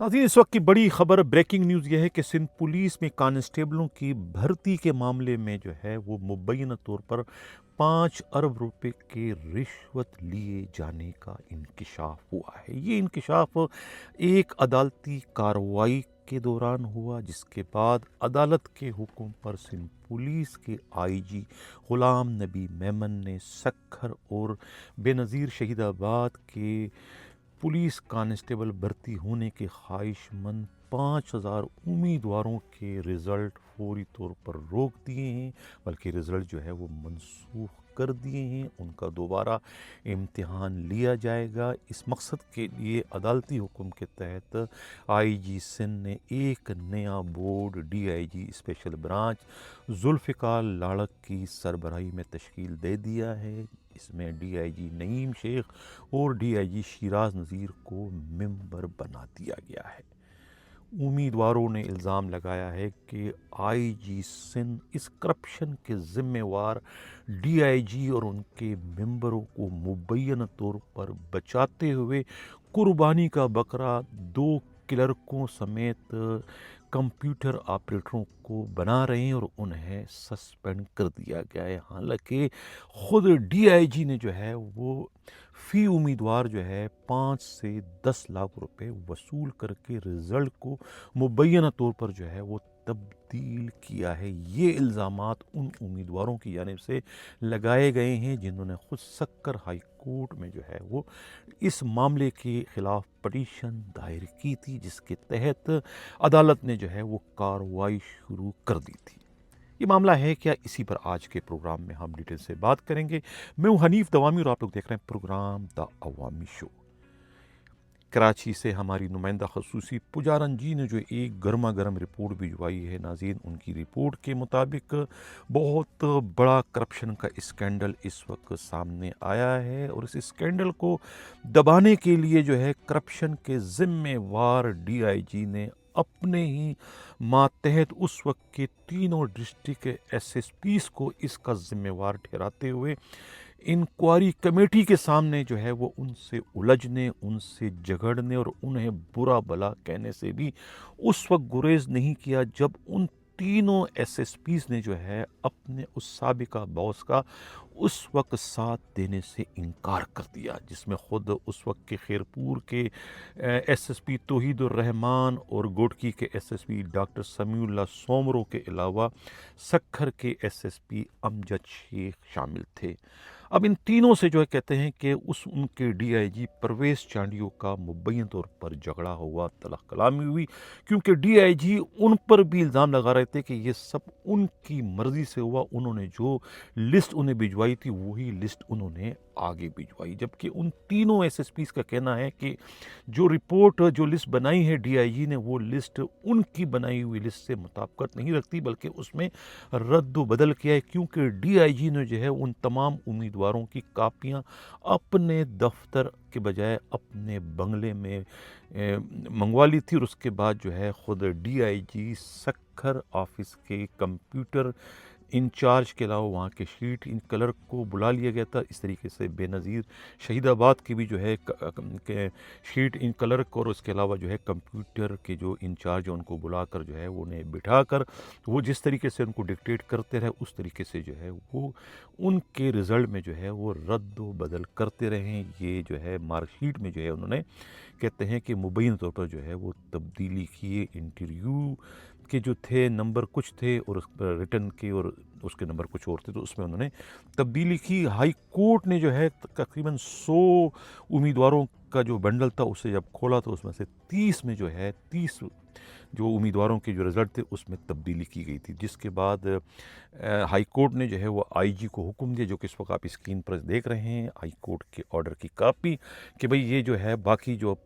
नाज़रीन, इस वक्त की बड़ी खबर, ब्रेकिंग न्यूज़ ये है कि सिंध पुलिस में कांस्टेबलों की भर्ती के मामले में जो है वो मुबैना तौर पर 5 अरब रुपए के रिश्वत लिए जाने का इंकशाफ हुआ है। ये इंकशाफ एक अदालती कार्रवाई के दौरान हुआ, जिसके बाद अदालत के हुक्म पर सिंध पुलिस के आईजी गुलाम नबी मेमन ने सक्खर और बेनज़ीर शहीदाबाद के पुलिस कांस्टेबल भर्ती होने के ख्वाहिशमंद 5,000 उम्मीदवारों के रिज़ल्ट फौरी तौर पर रोक दिए हैं, बल्कि रिज़ल्ट जो है वो मनसूख कर दिए हैं। उनका दोबारा इम्तिहान लिया जाएगा। इस मकसद के लिए अदालती हुक्म के तहत आईजी सिंध ने एक नया board DIG special branch Zulfiqar Larik की सरबराही में तश्कील दे दिया है। इसमें डीआईजी नईम शेख और डीआईजी शिराज नज़ीर को मेंबर बना दिया गया है। उम्मीदवारों ने इल्ज़ाम लगाया है कि आईजी सिंध इस करप्शन के ज़िम्मेवार डीआईजी और उनके मेंबरों को मुबैना तौर पर बचाते हुए कुर्बानी का बकरा 2 क्लर्कों समेत कंप्यूटर ऑपरेटरों को बना रहे हैं और उन्हें सस्पेंड कर दिया गया है। हालांकि खुद डीआईजी ने जो है वो फ़ी उम्मीदवार जो है 5 से 10 लाख रुपए वसूल करके रिज़ल्ट को मुबैना तौर पर जो है वो तब्दील किया है। ये इल्ज़ामात उन उम्मीदवारों की जानिब से लगाए गए हैं जिन्होंने खुद सक्कर हाई कोर्ट में जो है वो इस मामले के ख़िलाफ़ पटिशन दायर की थी, जिसके तहत अदालत ने जो है वो कार्रवाई शुरू कर दी थी। ये मामला है क्या, इसी पर आज के प्रोग्राम में हम डिटेल से बात करेंगे। मैं हूं हनीफ दवामी और आप लोग देख रहे हैं प्रोग्राम द अवामी शो। कराची से हमारी नुमाइंदा खसूसी पुजारन जी ने जो एक गर्मा गर्म रिपोर्ट भिजवाई है नाज़रीन, उनकी रिपोर्ट के मुताबिक बहुत बड़ा करप्शन का स्कैंडल इस वक्त सामने आया है और इस स्कैंडल को दबाने के लिए जो है करप्शन के ज़िम्मेवार डीआईजी ने अपने ही मातहत उस वक्त के तीनों डिस्ट्रिक्ट एसएसपीज़ को इसका ज़िम्मेवार ठहराते हुए इंक्वायरी कमेटी के सामने जो है वो उनसे उलझने, उनसे झगड़ने और उन्हें बुरा भला कहने से भी उस वक्त गुरेज नहीं किया, जब उन तीनों एसएसपीज़ ने जो है अपने उस साबिका बॉस का उस वक्त साथ देने से इनकार कर दिया, जिसमें ख़ुद उस वक्त के खैरपुर के एसएसपी तौहीदुर रहमान और गोडकी के एसएसपी डॉक्टर समीउल्लाह सोमरो के अलावा सक्खर के एसएसपी अमजद शेख शामिल थे। अब इन तीनों से जो है कहते हैं कि उनके डीआईजी परवेज़ चांडियो का मुबैना तौर पर झगड़ा हुआ, तलख कलामी हुई, क्योंकि डीआईजी उन पर भी इल्ज़ाम लगा रहे थे कि ये सब उनकी मर्ज़ी से हुआ। उन्होंने जो लिस्ट उन्हें भिजवाई थी वही लिस्ट उन्होंने आगे भिजवाई, जबकि उन तीनों एसएसपीज़ का कहना है कि जो लिस्ट बनाई है डीआईजी ने, वो लिस्ट उनकी बनाई हुई लिस्ट से मुताबिकत नहीं रखती, बल्कि उसमें रद्द बदल किया है, क्योंकि डीआईजी ने जो है उन तमाम उम्मीदवारों की कापियां अपने दफ्तर के बजाय अपने बंगले में मंगवा ली थी और उसके बाद जो है ख़ुद डीआईजी सक्खर ऑफिस के कंप्यूटर इंचार्ज के अलावा वहाँ के शीट इन क्लर्क को बुला लिया गया था। इस तरीके से बेनज़ीर शहीदाबाद की भी जो है के शीट इन क्लर्क और उसके अलावा जो है कंप्यूटर के जो इंचार्ज हैं उनको बुलाकर जो है वो उन्हें बिठाकर वो जिस तरीके से उनको डिक्टेट करते रहे, उस तरीके से जो है वो उनके रिज़ल्ट में जो है वो रद्द बदल करते रहे। ये जो है मार्कशीट में जो है उन्होंने कहते हैं कि मुबैना तौर पर जो है वो तब्दीली किए। इंटरव्यू के जो थे नंबर कुछ थे और उस पर रिटर्न के और उसके नंबर कुछ और थे, तो उसमें उन्होंने तब्दीली की। हाई कोर्ट ने जो है तकरीबन 100 उम्मीदवारों का जो बंडल था उसे जब खोला तो उसमें से 30 में जो है 30 जो उम्मीदवारों के जो रिज़ल्ट थे उसमें तब्दीली की गई थी, जिसके बाद हाई कोर्ट ने जो है वो आईजी को हुक्म दिया, जो कि इस वक्त आप स्क्रीन पर देख रहे हैं, हाई कोर्ट के ऑर्डर की कापी, कि भाई ये जो है बाकी जो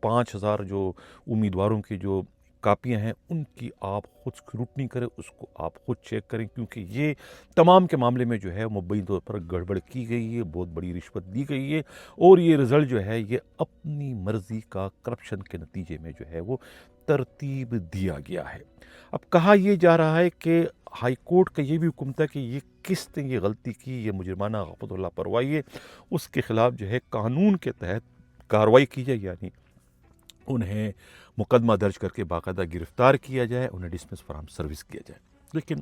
5,000 जो उम्मीदवारों की जो कापियां हैं उनकी आप खुद स्क्रूटनी करें, उसको आप खुद चेक करें, क्योंकि ये तमाम के मामले में जो है मुबैना तौर पर गड़बड़ की गई है, बहुत बड़ी रिश्वत दी गई है और ये रिज़ल्ट जो है ये अपनी मर्ज़ी का करप्शन के नतीजे में जो है वो तरतीब दिया गया है। अब कहा यह जा रहा है कि हाई कोर्ट का ये भी हुक्म था कि ये किसने ये गलती की, ये मुजरिमाना गफ़लत लापरवाही है, उसके ख़िलाफ़ जो है कानून के तहत कार्रवाई की जाए, यानी انہیں مقدمہ درج کر کے باقاعدہ گرفتار کیا جائے، انہیں ڈسمس فرام سروس کیا جائے۔ لیکن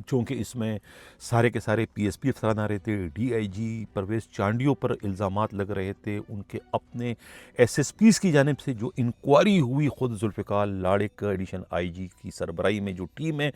چونکہ اس میں سارے کے سارے پی ایس پی افسران آ رہے تھے، ڈی آئی جی پرویز چانڈیوں پر الزامات لگ رہے تھے، ان کے اپنے ایس ایس پیز کی جانب سے جو انکوائری ہوئی، خود ذوالفقار لاڑق ایڈیشنل آئی جی کی سربراہی میں جو ٹیم ہے،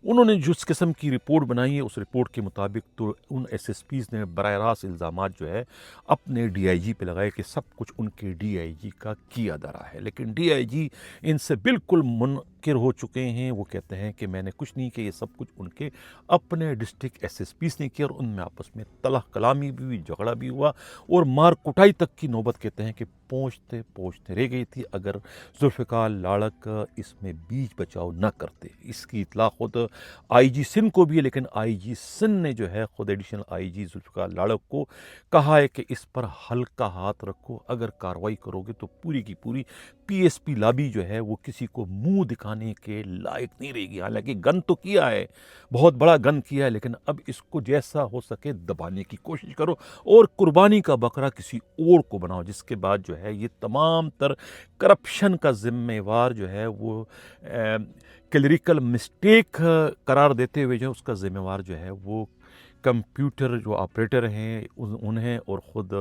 انہوں نے جس قسم کی رپورٹ بنائی ہے، اس رپورٹ کے مطابق تو ان ایس ایس پیز نے براہ راست الزامات جو ہے اپنے ڈی آئی جی پہ لگائے کہ سب کچھ ان کے ڈی آئی جی کا کیا دھرا ہے۔ لیکن ڈی آئی جی ان سے بالکل منکر ہو چکے ہیں، وہ کہتے ہیں کہ میں نے کچھ نہیں کیا، یہ سب کچھ ان کے اپنے ڈسٹرکٹ ایس ایس پیز نے کیا، اور ان میں آپس میں تلخ کلامی بھی ہوئی، جھگڑا بھی ہوا، اور مار کٹائی تک کی نوبت کہتے ہیں کہ پہنچتے رہ گئی تھی اگر ذوالفقار لاڑق اس میں بیچ بچاؤ نہ کرتے۔ اس کی اطلاع خود آئی جی سندھ کو بھی ہے، لیکن آئی جی سندھ نے جو ہے خود ایڈیشنل آئی جی ذوالفقار لاڑق کو کہا ہے کہ اس پر ہلکا ہاتھ رکھو، اگر کارروائی کرو گے تو پوری کی پوری پی ایس پی لابی جو ہے وہ کسی کو منہ دکھانے کے لائق نہیں رہے گی۔ حالانکہ گن تو کیا ہے، بہت بڑا گن کیا ہے، لیکن اب اس کو جیسا ہو سکے دبانے کی کوشش کرو اور قربانی کا بکرا کسی اور کو بناؤ، جس کے بعد جو ہے یہ تمام تر کرپشن کا ذمہ وار جو ہے وہ کلیریکل مسٹیک قرار دیتے ہوئے جو ہے اس کا ذمہ وار جو ہے وہ کمپیوٹر جو آپریٹر ہیں انہیں اور خود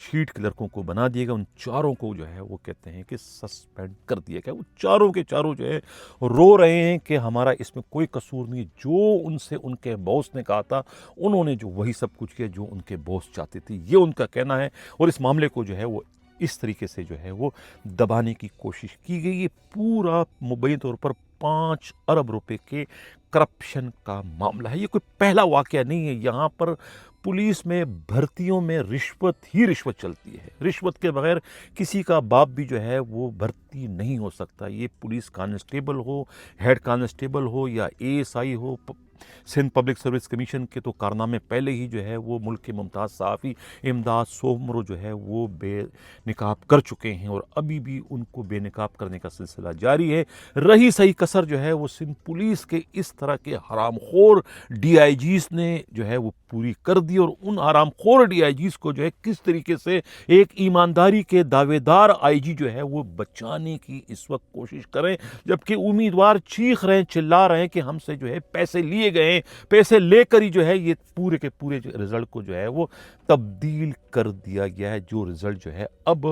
شیٹ کلرکوں کو بنا دیے گا۔ ان چاروں کو جو ہے وہ کہتے ہیں کہ سسپینڈ کر دیا گیا۔ وہ چاروں کے چاروں جو ہے رو رہے ہیں کہ ہمارا اس میں کوئی قصور نہیں، جو ان سے ان کے باس نے کہا تھا انہوں نے جو وہی سب کچھ کیا جو ان کے باس چاہتے تھے، یہ ان کا کہنا ہے، اور اس معاملے کو جو ہے وہ اس طریقے سے جو ہے وہ دبانے کی کوشش کی گئی۔ یہ پورا مبین طور پر 5 ارب روپے کے کرپشن کا معاملہ ہے۔ یہ کوئی پہلا واقعہ نہیں ہے، یہاں پر پولیس میں بھرتیوں میں رشوت ہی رشوت چلتی ہے۔ رشوت کے بغیر کسی کا باپ بھی جو ہے وہ بھرتی نہیں ہو سکتا، یہ پولیس کانسٹیبل ہو، ہیڈ کانسٹیبل ہو یا A S I who. Sindh public service commission کے تو کارنامے پہلے ہی جو ہے وہ ملک کے ممتاز صحافی امداد سومرو جو ہے وہ بے نقاب کر چکے ہیں، اور ابھی بھی ان کو بے نقاب کرنے کا سلسلہ جاری ہے۔ رہی صحیح کسر جو ہے وہ سندھ پولیس کے اس طرح کے حرام خور ڈی آئی جیز نے جو ہے وہ پوری کر دی، اور ان حرام خور ڈی آئی جیز کو جو ہے کس طریقے سے ایک ایمانداری کے دعوے دار آئی جی جو ہے وہ بچانے کی اس وقت کوشش کریں، جبکہ امیدوار چیخ رہے ہیں، چلا رہے ہیں کہ ہم سے جو ہے پیسے لیے گئے ہیں، پیسے لے کر ہی جو ہے یہ پورے کے پورے رزلٹ کو جو ہے وہ تبدیل کر دیا گیا ہے۔ جو رزلٹ جو ہے اب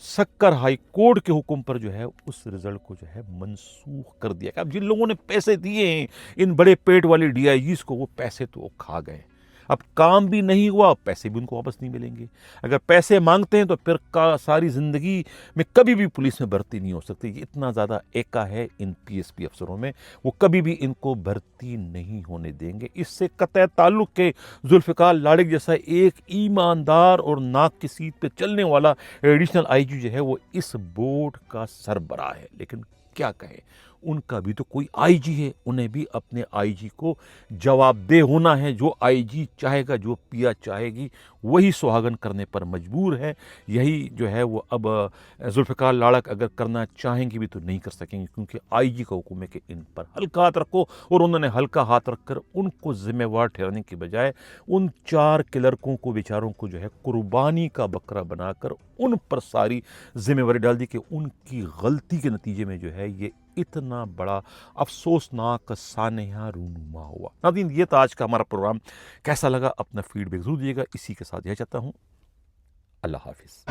سکر ہائی کورٹ کے حکم پر جو ہے اس رزلٹ کو جو ہے منسوخ کر دیا گیا۔ اب جن لوگوں نے پیسے دیے ہیں ان بڑے پیٹ والے ڈی آئی جیز کو، وہ پیسے تو کھا گئے، اب کام بھی نہیں ہوا، پیسے بھی ان کو واپس نہیں ملیں گے۔ اگر پیسے مانگتے ہیں تو پھر ساری زندگی میں کبھی بھی پولیس میں بھرتی نہیں ہو سکتی۔ یہ اتنا زیادہ ایکا ہے ان پی ایس پی افسروں میں، وہ کبھی بھی ان کو بھرتی نہیں ہونے دیں گے۔ اس سے قطع تعلق کے ذوالفقار لاڑق جیسا ایک ایماندار اور ناک کی سیٹ پہ چلنے والا ایڈیشنل آئی جی جو ہے وہ اس بورڈ کا سربراہ ہے، لیکن کیا کہے، ان کا بھی تو کوئی آئی جی ہے، انہیں بھی اپنے آئی جی کو جواب دہ ہونا ہے۔ جو آئی جی چاہے گا، جو پیا چاہے گی، وہی سہاگن کرنے پر مجبور ہے۔ یہی جو ہے وہ اب ذوالفقار لاڑق اگر کرنا چاہیں گے بھی تو نہیں کر سکیں گے، کیونکہ آئی جی کا حکم ہے کہ ان پر ہلکا ہاتھ رکھو، اور انہوں نے ہلکا ہاتھ رکھ کر ان کو ذمہ وار ٹھہرانے کے بجائے ان 4 کلرکوں کو بیچاروں کو جو ہے قربانی کا بکرا بنا کر ان پر ساری ذمہ واری ڈال دی، کہ ان کی غلطی کے نتیجے میں جو ہے یہ اتنا بڑا افسوسناک سانحہ رونما ہوا۔ ناظرین، یہ تھا آج کا ہمارا پروگرام۔ کیسا لگا اپنا فیڈ بیک ضرور دیجیے گا۔ اسی کے ساتھ یہ چاہتا ہوں، اللہ حافظ۔